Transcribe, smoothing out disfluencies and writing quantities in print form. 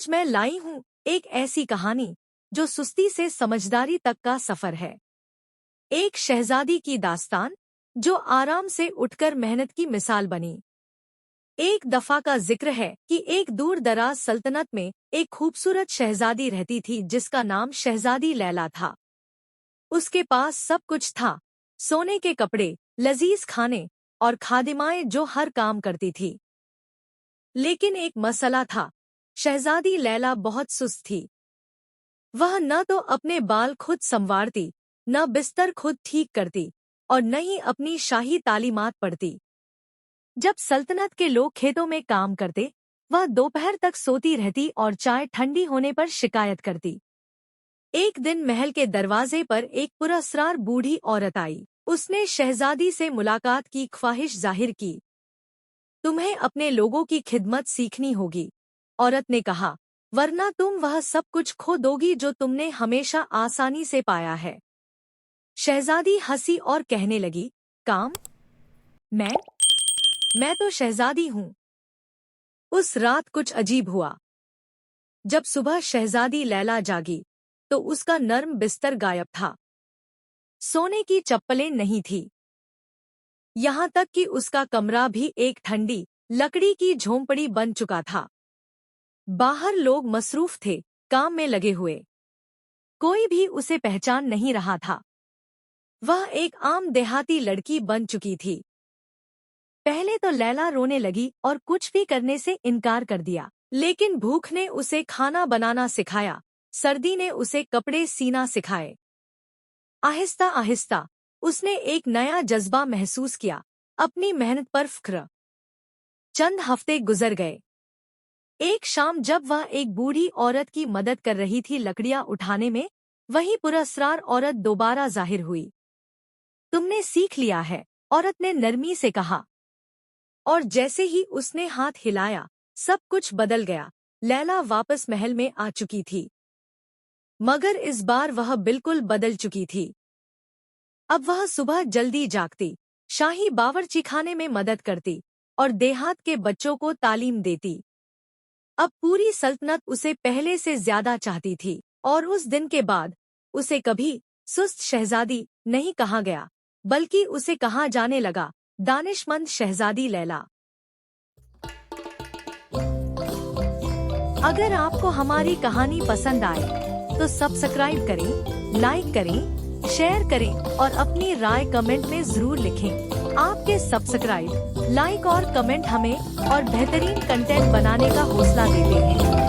आज मैं लाई हूँ एक ऐसी कहानी जो सुस्ती से समझदारी तक का सफर है। एक शहजादी की दास्तान जो आराम से उठकर मेहनत की मिसाल बनी। एक दफा का जिक्र है कि एक दूर दराज सल्तनत में एक खूबसूरत शहजादी रहती थी जिसका नाम शहजादी लैला था। उसके पास सब कुछ था, सोने के कपड़े, लजीज खाने और खादिमाएं जो हर काम करती थी। लेकिन एक मसला था, शहजादी लैला बहुत सुस्त थी। वह न तो अपने बाल खुद संवारती, न बिस्तर खुद ठीक करती और न ही अपनी शाही तालीमात पढ़ती। जब सल्तनत के लोग खेतों में काम करते, वह दोपहर तक सोती रहती और चाय ठंडी होने पर शिकायत करती। एक दिन महल के दरवाजे पर एक पुरस्कार बूढ़ी औरत आई। उसने शहजादी से मुलाकात की ख्वाहिश जाहिर की। तुम्हें अपने लोगों की खिदमत सीखनी होगी, औरत ने कहा, वरना तुम वह सब कुछ खो दोगी जो तुमने हमेशा आसानी से पाया है। शहजादी हंसी और कहने लगी, काम? मैं तो शहजादी हूँ। उस रात कुछ अजीब हुआ। जब सुबह शहजादी लैला जागी तो उसका नर्म बिस्तर गायब था। सोने की चप्पलें नहीं थी। यहाँ तक कि उसका कमरा भी एक ठंडी लकड़ी की झोंपड़ी बन चुका था। बाहर लोग मसरूफ थे, काम में लगे हुए। कोई भी उसे पहचान नहीं रहा था। वह एक आम देहाती लड़की बन चुकी थी। पहले तो लैला रोने लगी और कुछ भी करने से इनकार कर दिया, लेकिन भूख ने उसे खाना बनाना सिखाया, सर्दी ने उसे कपड़े सीना सिखाए। आहिस्ता आहिस्ता उसने एक नया जज्बा महसूस किया, अपनी मेहनत पर फख्र। चंद हफ्ते गुजर गए। एक शाम जब वह एक बूढ़ी औरत की मदद कर रही थी लकड़ियां उठाने में, वही पुरस्कार औरत दोबारा जाहिर हुई। तुमने सीख लिया है, औरत ने नरमी से कहा। और जैसे ही उसने हाथ हिलाया, सब कुछ बदल गया। लैला वापस महल में आ चुकी थी, मगर इस बार वह बिल्कुल बदल चुकी थी। अब वह सुबह जल्दी जागती, शाही बावर्चीखाने में मदद करती और देहात के बच्चों को तालीम देती। अब पूरी सल्तनत उसे पहले से ज्यादा चाहती थी और उस दिन के बाद उसे कभी सुस्त शहजादी नहीं कहा गया, बल्कि उसे कहा जाने लगा दानिशमंद शहजादी लैला। अगर आपको हमारी कहानी पसंद आए तो सब्सक्राइब करें, लाइक करें, शेयर करें और अपनी राय कमेंट में जरूर लिखें। आपके सब्सक्राइब, लाइक और कमेंट हमें और बेहतरीन कंटेंट बनाने का हौसला देते हैं।